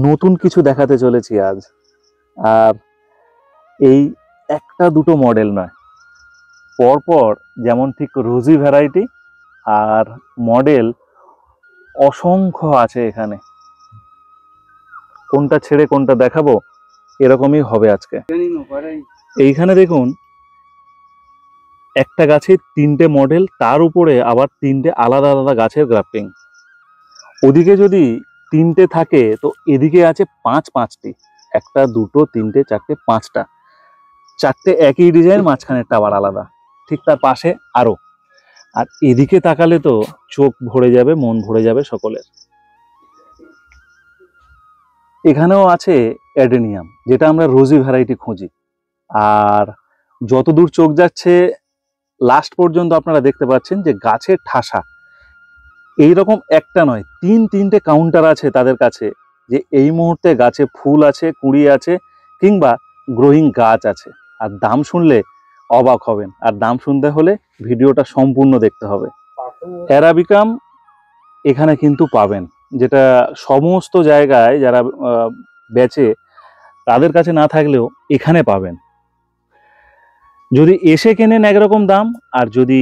নতুন কিছু দেখাতে চলেছি আজ। আর এই একটা দুটো মডেল নয়, পরপর যেমন ঠিক রোজি ভ্যারাইটি আর মডেল অসংখ্য আছে এখানে। কোনটা ছেড়ে কোনটা দেখাবো এরকমই হবে আজকে। এইখানে দেখুন, একটা গাছে তিনটে মডেল, তার উপরে আবার তিনটে আলাদা আলাদা গাছের গ্রাফটিং। ওদিকে যদি তিনটে থাকে তো এদিকে আছে পাঁচটি, একটা দুটো তিনটে চারটে পাঁচটা, চারটে একই ডিজাইন, মাঝখানেরটা আবার আলাদা, ঠিক তার পাশে আরো। আর এদিকে তাকালে তো চোখ ভরে যাবে, মন ভরে যাবে সকলের। এখানেও আছে অ্যাডেনিয়াম, যেটা আমরা রোজি ভ্যারাইটি খুঁজি। আর যতদূর চোখ যাচ্ছে লাস্ট পর্যন্ত আপনারা দেখতে পাচ্ছেন যে গাছের ঠাসা এইরকম একটা নয়, তিনটে কাউন্টার আছে তাদের কাছে, যে এই মুহূর্তে গাছে ফুল আছে, কুঁড়ি আছে, কিংবা গ্রোয়িং গাছ আছে। আর দাম শুনলে অবাক হবেন, আর দাম শুনতে হলে ভিডিওটা সম্পূর্ণ দেখতে হবে। অ্যারাবিকাম এখানে কিন্তু পাবেন, যেটা সমস্ত জায়গায় যারা বেচে তাদের কাছে না থাকলেও এখানে পাবেন। যদি এসে কেনেন একরকম দাম, আর যদি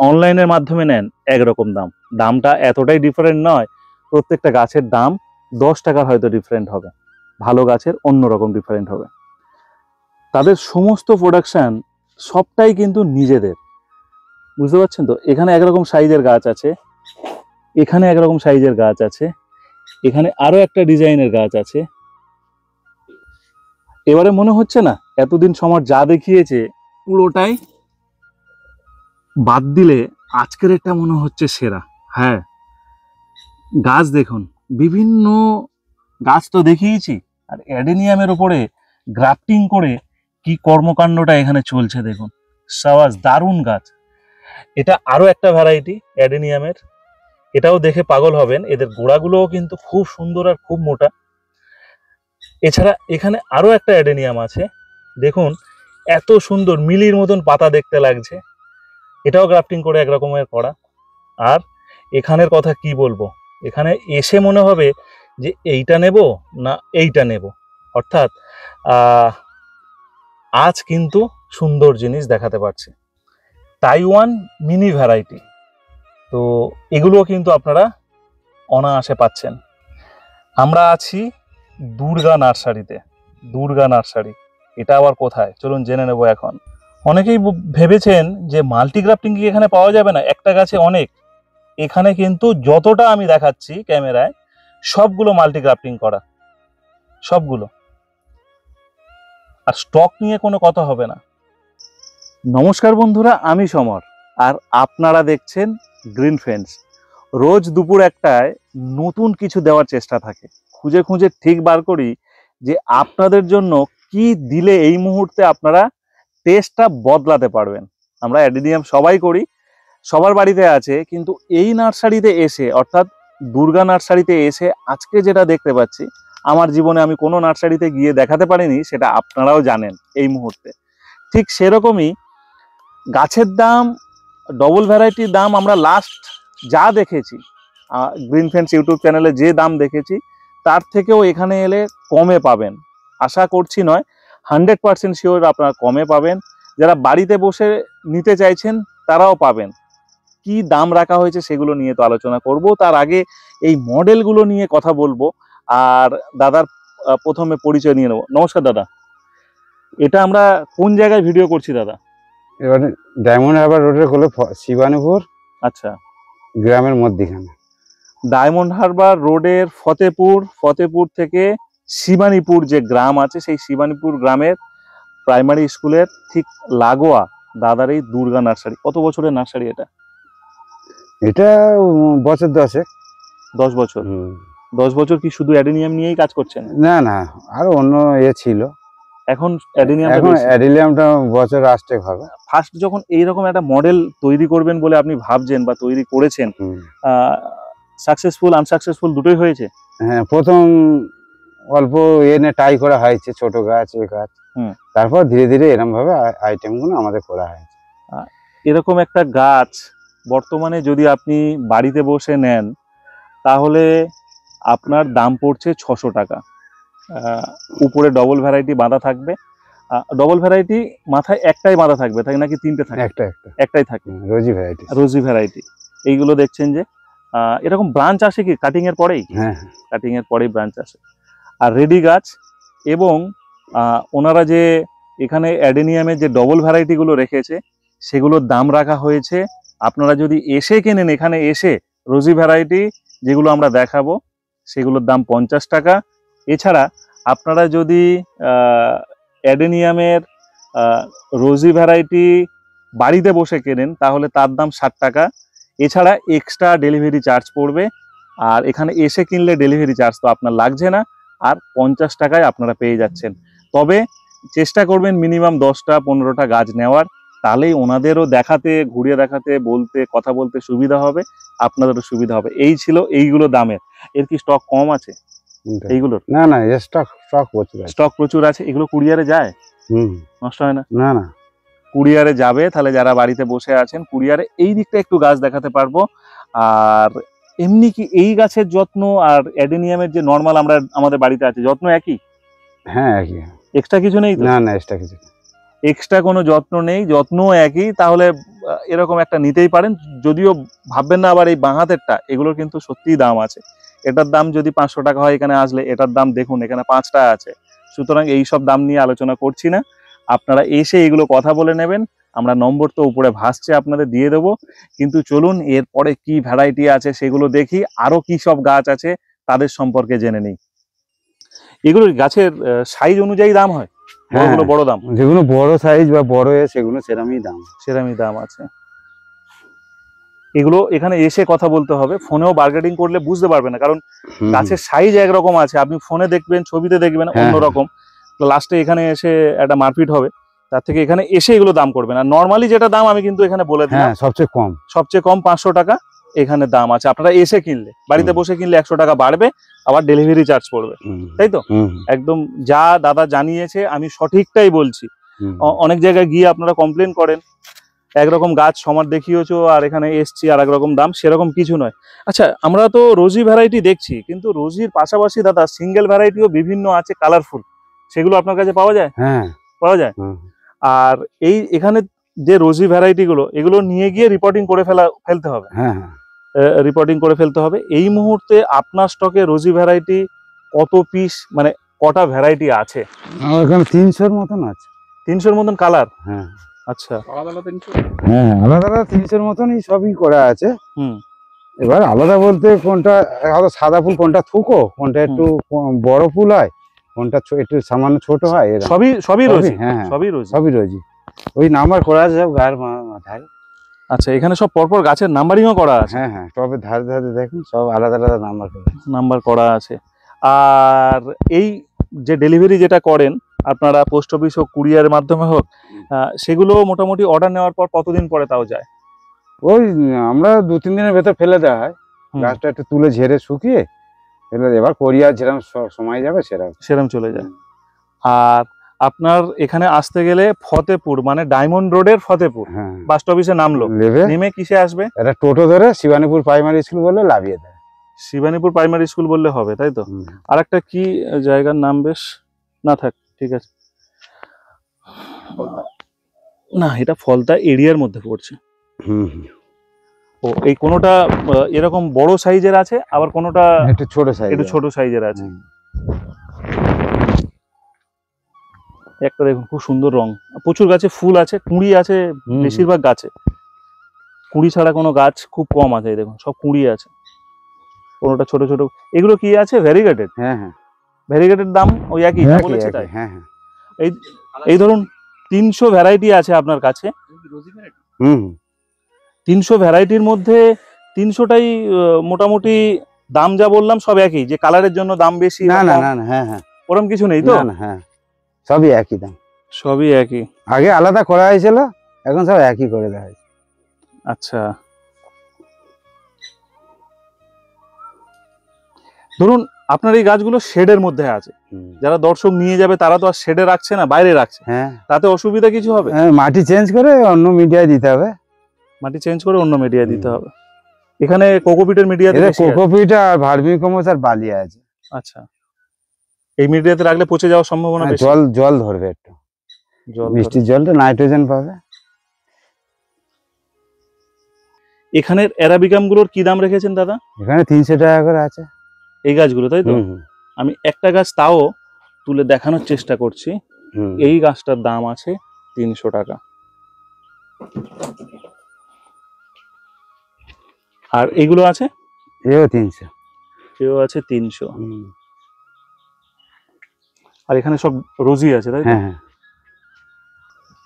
অনলাইনের মাধ্যমে নেন একরকম দাম। দামটা এতটাই ডিফারেন্ট নয়, প্রত্যেকটা গাছের দাম 10 টাকার হয়তো ডিফারেন্ট হবে, ভালো গাছের অন্যরকম ডিফারেন্ট হবে। তাদের সমস্ত প্রোডাকশন সবটাই কিন্তু নিজেদের, বুঝতে পারছেন তো। এখানে একরকম সাইজের গাছ আছে, এখানে একরকম সাইজের গাছ আছে, এখানে আরো একটা ডিজাইনের গাছ আছে। এবারে মনে হচ্ছে না এতদিন সময় যা দেখিয়েছে পুরোটাই বাদ দিলে আজকের এটা মনে হচ্ছে সেরা। হ্যাঁ, গাছ দেখুন, বিভিন্ন গাছ তো দেখিয়েছি, আর অ্যাডেনিয়ামের উপরে গ্রাফটিং করে কি কর্মকাণ্ডটা এখানে চলছে দেখুন। সাবাস, দারুণ গাছ। এটা আরো একটা ভ্যারাইটি অ্যাডেনিয়ামের, এটাও দেখে পাগল হবেন। এদের গোড়াগুলোও কিন্তু খুব সুন্দর আর খুব মোটা। এছাড়া এখানে আরো একটা অ্যাডেনিয়াম আছে, দেখুন এত সুন্দর মিলির মতন পাতা দেখতে লাগছে, এটাও গ্রাফটিং করে একরকমের করা। আর এখানের কথা কি বলবো, এখানে এসে মনে হবে যে এইটা নেব না এইটা নেব। অর্থাৎ আজ কিন্তু সুন্দর জিনিস দেখাতে পারছে। তাইওয়ান মিনি ভ্যারাইটি, তো এগুলোও কিন্তু আপনারা অনায়াসে পাচ্ছেন। আমরা আছি দুর্গা নার্সারিতে। দুর্গা নার্সারি, এটা আবার কোথায় চলুন জেনে নেব এখন। অনেকেই ভেবেছেন যে মাল্টিগ্রাফটিং কি এখানে পাওয়া যাবে না, একটা গাছে অনেক। এখানে কিন্তু যতটা আমি দেখাচ্ছি ক্যামেরায় সবগুলো মাল্টিগ্রাফটিং করা, সবগুলো। আর স্টক নিয়ে কোনো কথা হবে না। নমস্কার বন্ধুরা, আমি সমর, আর আপনারা দেখছেন গ্রিন ফ্রেন্ডস। রোজ দুপুর একটায় নতুন কিছু দেওয়ার চেষ্টা থাকে, খুঁজে খুঁজে ঠিক বার করি যে আপনাদের জন্য কি দিলে এই মুহূর্তে আপনারা টেস্টটা বদলাতে পারবেন। আমরা অ্যাডেনিয়াম সবাই করি, সবার বাড়িতে আছে, কিন্তু এই নার্সারিতে এসে, অর্থাৎ দুর্গা নার্সারিতে এসে আজকে যেটা দেখতে পাচ্ছি, আমার জীবনে আমি কোনো নার্সারিতে গিয়ে দেখাতে পারিনি, সেটা আপনারাও জানেন এই মুহূর্তে। ঠিক সেরকমই গাছের দাম, ডবল ভ্যারাইটির দাম আমরা লাস্ট যা দেখেছি গ্রিন ফ্রেন্ডস ইউটিউব চ্যানেলে, যে দাম দেখেছি তার থেকেও এখানে এলে কমে পাবেন। আশা করছি নয়, 100% শিওর আপনারা কমে পাবেন। যারা বাড়িতে বসে নিতে চাইছেন তারাও পাবেন। কি দাম রাখা হয়েছে সেগুলো নিয়ে তো আলোচনা করব, তার আগে এই মডেলগুলো নিয়ে কথা বলবো। আর দাদার প্রথমে পরিচয় নিয়ে নেব। নমস্কার দাদা, এটা আমরা কোন জায়গায় ভিডিও করছি দাদা? এবারে ডায়মন্ড হারবার রোডের কোলে শিবানীপুর, আচ্ছা, গ্রামের মধ্যখানে। ডায়মন্ড হারবার রোডের ফতেপুর থেকে শিবানীপুর যে গ্রাম আছে, সেই শিবানীপুর গ্রামের প্রাইমারি স্কুলের ঠিক লাগোয়া দাদার এই দুর্গা নার্সারি। কত বছরের নার্সারি এটা? এটা বছর 10। 10 বছর। 10 বছর কি শুধু অ্যাডেনিয়াম নিয়েই কাজ করছেন? না না, আরো অন্য ছিল। এখন অ্যাডেনিয়াম, এখন অ্যাডিলিয়ামটা বছর আসতে হবে। ফার্স্ট যখন এইরকম একটা মডেল তৈরি করবেন বলে আপনি ভাবছেন বা তৈরি করেছেন, সাকসেসফুল আনসাকসেসফুল দুটোই হয়েছে? হ্যাঁ, প্রথম অল্প এনে ট্রাই করা হয়েছে, ছোট গাছ এ গাছ। তারপর ধীরে ধীরে এরকম ভাবে আইটেমগুলো আমাদের করা হয়েছে। এরকম একটা গাছ বর্তমানে যদি আপনি বাড়িতে বসে নেন, তাহলে আপনার দাম পড়ছে 600 টাকা। উপরে ডবল ভ্যারাইটি বাঁধা থাকবে। ডবল ভ্যারাইটি মাথায় একটাই বাঁধা থাকবে, তাই নাকি তিনটে থাকে? একটাই থাকে, রোজি ভ্যারাইটি। রোজি ভ্যারাইটি। এইগুলো দেখছেন যে এরকম ব্রাঞ্চ আসে কি কাটিং এর পরেই? হ্যাঁ, কাটিং এর পরেই ব্রাঞ্চ আসে। আর রেডি গাছ, এবং ওনারা যে এখানে অ্যাডেনিয়ামের যে ডবল ভ্যারাইটি গুলো রেখেছে সেগুলোর দাম রাখা হয়েছে। আপনারা যদি এসে কেনেন, এখানে এসে রোজি ভ্যারাইটি যেগুলো আমরা দেখাবো সেগুলোর দাম 50 টাকা। এছাড়া আপনারা যদি অ্যাডেনিয়ামের রোজি ভ্যারাইটি বাড়িতে বসে কেনেন তাহলে তার দাম 60 টাকা। এছাড়া এক্সট্রা ডেলিভারি চার্জ পড়বে। আর এখানে এসে কিনলে ডেলিভারি চার্জ তো আপনার লাগছে না, আর 50 টাকায় আপনারা পেয়ে যাচ্ছেন। তবে চেষ্টা করবেন মিনিমাম 10টা 15টা গাছ নেওয়ার, তাহলেই ওনাদেরও দেখাতে, ঘুরিয়ে দেখাতে, বলতে, কথা বলতে সুবিধা হবে, আপনাদেরও সুবিধা হবে। এই ছিল এইগুলো দামের। এর কি স্টক কম আছে এইগুলোর? না না, স্টক প্রচুর আছে। স্টক প্রচুর আছে। এগুলো কুরিয়ারে যায়? নষ্ট হয় না? না না, কুরিয়ারে যাবে। তাহলে যারা বাড়িতে বসে আছেন, কুরিয়ারে এই দিকটা একটু গাছ দেখাতে পারবো। আর এমনি কি এই গাছের যত্ন আর অ্যাডেনিয়ামের যে নর্মাল আমরা আমাদের বাড়িতে আছে যত্ন একই? হ্যাঁ একই। এক্সট্রা কিছু নেই তো? না না, এক্সট্রা কিছু, এক্সট্রা কোনো যত্ন নেই, যত্ন একই। তাহলে এরকম একটা নিতেই পারেন। যদিও ভাববেন না আবার এই বাঁ হাতেরটা, এগুলোর কিন্তু সত্যিই দাম আছে। এটার দাম যদি 500 টাকা হয় এখানে আসলে, এটার দাম দেখুন এখানে 5টা আছে। সুতরাং এই সব দাম নিয়ে আলোচনা করছি না, আপনারা এসে এগুলো কথা বলে নেবেন। আমরা নম্বর তো উপরে ভাসছে, আপনাদের দিয়ে দেবো। কিন্তু চলুন এরপরে কি ভ্যারাইটি আছে সেগুলো দেখি, আরো কি সব গাছ আছে তাদের সম্পর্কে জেনে নিই। এগুলোর গাছের সাইজ অনুযায়ী দাম হয়? বড়গুলো বড় দাম? যেগুলো বড় সাইজ বা বড় সেগুলো সেরকমই দাম। সেরকমই দাম আছে। এগুলো এখানে এসে কথা বলতে হবে, ফোনেও বার্গেটিং করলে বুঝতে পারবে না, কারণ গাছের সাইজ একরকম আছে, আপনি ফোনে দেখবেন, ছবিতে দেখবেন অন্যরকম। লাস্টে এখানে এসে একটা মারপিট হবে। তার থেকে এখানে এসে এগুলো দাম করবেন। আর নর্মালি যেটা দাম আমি কিন্তু এখানে বলে দিলাম, সবচেয়ে কম 500 টাকা এখানে দাম আছে। আপনারা এসে কিনলে, বাড়িতে বসে কিনলে 100 টাকা বাড়বে, আবার ডেলিভারি চার্জ পড়বে, তাই তো? একদম যা দাদা জানিয়েছে আমি সঠিকটাই বলছি। অনেক জায়গায় গিয়ে আপনারা কমপ্লেন করেন একরকম গাছ সমার দেখিয়েছো আর এখানে এসছি আর একরকম দাম, সেরকম কিছু নয়। আচ্ছা, আমরা তো রোজি ভ্যারাইটি দেখছি, কিন্তু রোজির পাশাপাশি দাদা সিঙ্গেল ভ্যারাইটিও বিভিন্ন আছে কালারফুল, সেগুলো আপনার কাছে পাওয়া যায়? হ্যাঁ পাওয়া যায়। আর এই এখানে যে রোজি ভ্যারাইটি গুলো, এগুলো নিয়ে গিয়ে রিপোর্টিং করে ফেলতে হবে। রিপোর্টিং করে ফেলতে হবে। এই মুহূর্তে আপনার স্টকে রোজি ভ্যারাইটি কত পিস, মানে কটা ভ্যারাইটি আছে? এখানে 300-র মতন আছে। 300-র মতন কালার? হ্যাঁ। আচ্ছা, আলাদা আলাদা 300? হ্যাঁ, আলাদা আলাদা 300-র মতনই সবই করা আছে। এবার আলাদা বলতে কোনটা সাদা ফুল, কোনটা থুকো, কোনটা একটু বড় ফুল হয়, কোনটা একটু সামান্য ছোট হয়, সবই রোজি। হ্যাঁ, সবই রোজি। ওই নাম্বার করা আছে সব গায়ের মাথায়। আচ্ছা, এখানে সব পরপর গাছের নাম্বারিংও করা আছে? হ্যাঁ, তবে ধারে ধারে দেখুন সব আলাদা আলাদা নাম্বার করা আছে। আর এই যে ডেলিভারি যেটা করেন আপনারা, পোস্ট অফিস হোক, কুরিয়ারের মাধ্যমে হোক, সেগুলো মোটামুটি অর্ডার নেওয়ার পর কতদিন পরে তাও যায়? ওই আমরা 2-3 দিনের ভেতর ফেলে দেওয়া হয়। গাছটা একটু তুলে ঝেড়ে শুকিয়ে ফেলে দেয়। এবার কোরিয়ার যেরকম সময় যাবে সেরকম চলে যায়। আর আপনার এখানে আসতে গেলে ফতেপুর, মানে ডায়মন্ড রোডের ফতেপুর বাস অফিসে নামলো, নেমে কিসে আসবে? এটা টোটো ধরে শিবানীপুর প্রাইমারি স্কুল বললে লাভিয়ে দেয়। শিবানীপুর প্রাইমারি স্কুল বললে হবে, তাই তো? আর একটা কি জায়গার নাম, বেশ না থাক, ঠিক আছে। না, এটা ফলতা এরিয়ার মধ্যে পড়ছে। ও, এই কোনোটা এরকম বড় সাইজের আছে, আবার কোনোটা একটু ছোট সাইজের আছে। একটা দেখুন খুব সুন্দর রং, প্রচুর গাছে ফুল আছে, কুঁড়ি আছে বেশিরভাগ গাছে। কুঁড়ি ছাড়া কোনো গাছ খুব কম আছে। দেখুন সব কুঁড়ি আছে, কোনোটা ছোট ছোট। এগুলো কি আছে? ভ্যারিগেটেড? হ্যাঁ, ভ্যারিগেটেড দাম ওই একই বলেছে তাই? এই ধরুন 300 ভ্যারাইটি আছে আপনার কাছে। 300 ভ্যারাইটির মধ্যে 300টাই মোটামুটি দাম যা বললাম সব একই, যে কালারের জন্য দাম বেশি? না না না, হ্যাঁ, ওরকম কিছু নেই তো? না, হ্যাঁ, সবই একই দাম। সবই একই। আগে আলাদা করা হয়েছিল, এখন সব একই করে দেওয়া হয়েছে। আচ্ছা, ধরুন আপনার এই গাছগুলো শেডের মধ্যে আছে, যারা দর্শক নিয়ে যাবে তারা তো আর শেডে রাখছে না, বাইরে রাখছে। তাতে অসুবিধা কিছু হবে? মাটি চেঞ্জ করে অন্য মিডিয়ায় দিতে হবে। মাটি চেঞ্জ করে অন্য মিডিয়ায় দিতে হবে। এখানে কোকোপিটের মিডিয়াতে এটা বেশি আছে। কোকোপিট আর ভার্মিকম্পোস্ট আর বালি আছে। আচ্ছা, এই মিডিয়াতে রাখলে পচে যাওয়ার সম্ভাবনা হ্যাঁ, বেশি। জল জল ধরবে একটু, জল বৃষ্টির জলটা নাইট্রোজেন পাবে। এখানের অ্যারাবিকাম গুলোর কি দাম রেখেছেন দাদা? এখানে 300 টাকা করে আছে। এই গাছগুলো তাই তো? হুম, হুম, আমি একটা গাছ তাও তুলে দেখানোর চেষ্টা করছি। হুম। এই গাছটার দাম আছে 300 টাকা। আর এইগুলো আছে, এও 300। এও আছে 300। হুম, আর এখানে সব রোজি আছে তাই তো? হ্যাঁ, হ্যাঁ।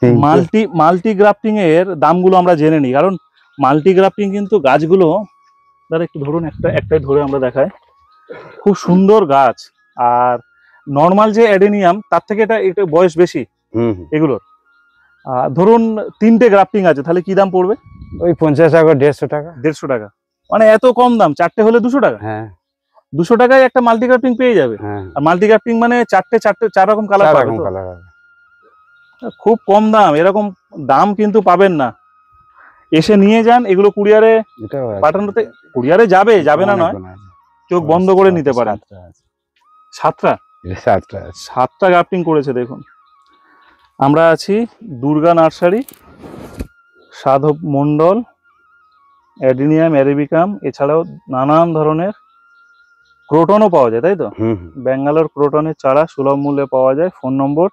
300 মাল্টি গ্রাফটিং এর দামগুলো আমরা জেনে নিই, কারণ মাল্টি গ্রাফটিং কিন্তু গাছগুলো, দাদা একটু ধরুন, একটাই ধরে আমরা দেখাই, খুব সুন্দর গাছ। আর নর্মাল যে অ্যাডেনিয়াম তার থেকে এটা একটু বয়স বেশি হুম, হুম। এগুলোর। ধরুন 3টে গ্রাফটিং আছে, তাহলে কি দাম পড়বে? ওই 50 টাকা 150 টাকা। 150 টাকা, মানে এত কম দাম। 4টে হলে 200 টাকা। হ্যাঁ, 200 টাকায় একটা মাল্টি গ্রাফটিং পেয়ে যাবে। হ্যাঁ। আর মাল্টি গ্রাফটিং মানে 4 রকম কালার 4 পাবে রকম তো। কালার আছে। খুব কম দাম, এরকম দাম কিন্তু পাবেন না। এসে নিয়ে যান, এগুলো কুরিয়ারে এটাও আছে। পাঠানোতে, কুরিয়ারে যাবে না নয়, অনেকগুলো আছে। চোখ বন্ধ করে নিতে পারেন। 7টা আছে। 7টা, এটা 7টা আছে। 7টা গ্রাফটিং করেছে দেখুন। আমরা আছি দুর্গা নার্সারি, সাধব মন্ডল, অ্যাডিনিয়াম, অ্যারেবিকাম, এছাড়াও নানান ধরনের ক্রোটনও পাওয়া যায় তাই তো? হুম, হুম, ব্যাঙ্গালোর ক্রোটনের চারা সুলভ মূল্যে পাওয়া যায়। ফোন নম্বর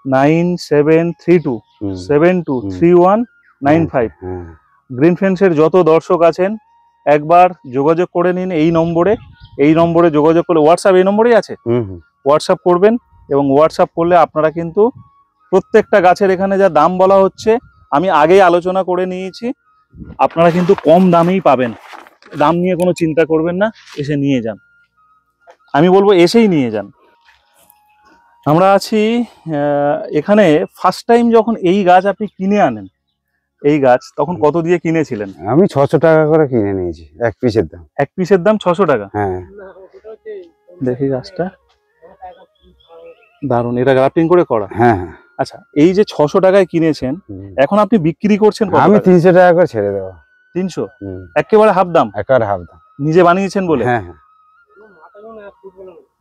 9732 হুম। 723195। হ্যাঁ, গ্রিন ফেন্সের যত দর্শক আছেন একবার যোগাযোগ করে নিন এই নম্বরে যোগাযোগ করলে, হোয়াটসঅ্যাপ এই নম্বরেই আছে, হুম, হুম। হোয়াটসঅ্যাপ করবেন। এবং হোয়াটসঅ্যাপ করলে আপনারা কিন্তু প্রত্যেকটা গাছের এখানে যা দাম বলা হচ্ছে আমি আগেই আলোচনা করে নিয়েছি, আপনারা কিন্তু কম দামেই পাবেন। দাম নিয়ে কোনো চিন্তা করবেন না, এসে নিয়ে যান। আমি বলবো এসেই নিয়ে যান। আমরা আছি এখানে ফার্স্ট টাইম যখন এই গাছ আপনি কিনে আনেন, এই গাছ তখন কত দিয়ে কিনেছিলেন? আমি 600 টাকা করে কিনে নিয়েছি এক পিসের দাম। এক পিসের দাম 600 টাকা। হ্যাঁ, দেখি গাছটা দারুণ, এটা গ্রাফটিং করে করা। হ্যাঁ, হ্যাঁ। আচ্ছা, এই যে 600 টাকায় কিনেছেন, হুম। এখন আপনি বিক্রি করছেন কত আমি টাকায়? 300 টাকা করে ছেড়ে দেবো। 300, হুম। একেবারে হাফ দাম। একার হাফ দাম। নিজে বানিয়েছেন বলে? হ্যাঁ, হ্যাঁ।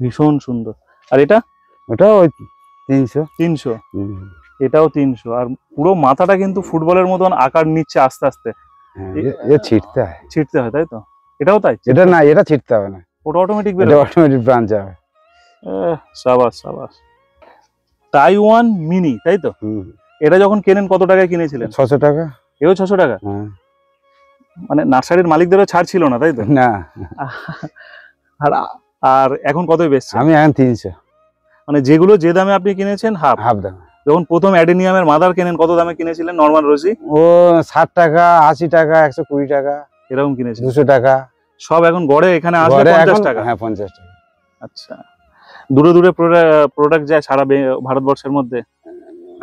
ভীষণ সুন্দর। আর এটা ওটাও ওই 300। 300, হুম। এটাও 300। আর পুরো মাথাটা কিন্তু ফুটবলের মতন আকার নিচ্ছে আস্তে আস্তে। হ্যাঁ, এ ছিটতে হয়। ছিটতে হয় তাই তো? এটাও তাই? এটা না, এটা ছিটতে হবে না, ওটা অটোমেটিক এটা বেরোয়? অটোমেটিক ব্রাঞ্চ হবে। সাবাস সাবাস। তাইওয়ান মিনি তাই তো? হুম। এটা যখন কেনেন কত টাকায় কিনেছিলেন? 600 টাকা। এও 600 টাকা? হ্যাঁ। মানে নার্সারির মালিকদেরও ছাড় ছিল না তাই তো? না, আর আর এখন কতই বেচছেন? আমি এখন 300 মানে যেগুলো যে দামে আপনি কিনেছেন হাফ। হাফ দাম। যখন প্রথম অ্যাডেনিয়ামের মাদার কেনেন কত দামে কিনেছিলেন? নরমাল রোজি ও 60 টাকা, 80 টাকা, 120 টাকা, এরকম কিনেছিলেন? 200 টাকা। সব এখন গড়ে এখানে আসলে ঘরে 50 এখন, টাকা। হ্যাঁ 50 টাকা। আচ্ছা, দূরে দূরে প্রোডাক্ট যায় সারা ভারতবর্ষের মধ্যে?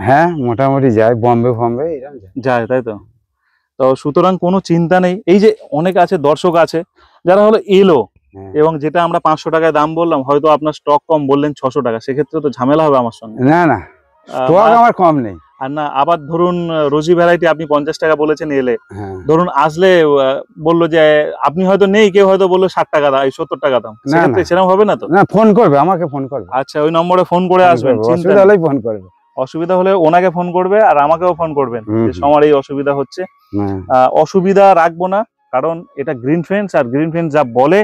হ্যাঁ, মোটামুটি যায়, বম্বে ফম্বে এরকম যায়। যায় তাই তো? তো সুতরাং কোনো চিন্তা নেই। এই যে অনেক আছে, দর্শক আছে যারা হলো এলো, হ্যাঁ। এবং যেটা আমরা 500 টাকায় দাম বললাম, হয়তো আপনার স্টক কম, বললেন 600 টাকা, সেক্ষেত্রে তো ঝামেলা হবে আমার সঙ্গে। না, না, স্টক আমার কম নেই। আর না, আবার ধরুন রোজি ভ্যারাইটি আপনি 50 টাকা বলেছেন এলে, হ্যাঁ। ধরুন আসলে বললো যে আপনি হয়তো নেই, কেউ হয়তো বললো 60 টাকা দাম, 70 টাকা দাম, সেক্ষেত্রে না। সেরকম হবে না তো? না, ফোন করবে, আমাকে ফোন করবে। আচ্ছা, ওই নম্বরে ফোন করে আসবেন, চিন্তা অসুবিধা নেই। হলেই ফোন করবে। অসুবিধা হলে ওনাকে ফোন করবে আর আমাকেও ফোন করবেন হুম, যে হুম। সবার এই অসুবিধা হচ্ছে। হ্যাঁ। অসুবিধা রাখবো না, কারণ এটা গ্রিন ফেন্স, আর গ্রিন ফেন্স যা বলে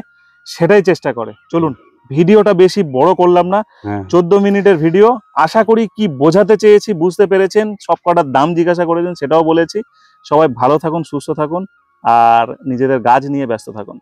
সেটাই চেষ্টা করে। চলুন, ভিডিওটা বেশি বড় করলাম না, হ্যাঁ। 14 মিনিটের ভিডিও। আশা করি কি বোঝাতে চেয়েছি বুঝতে পেরেছেন, সব কটার দাম জিজ্ঞাসা করেছেন সেটাও বলেছি। সবাই ভালো থাকুন, সুস্থ থাকুন, আর নিজেদের গাছ নিয়ে ব্যস্ত থাকুন।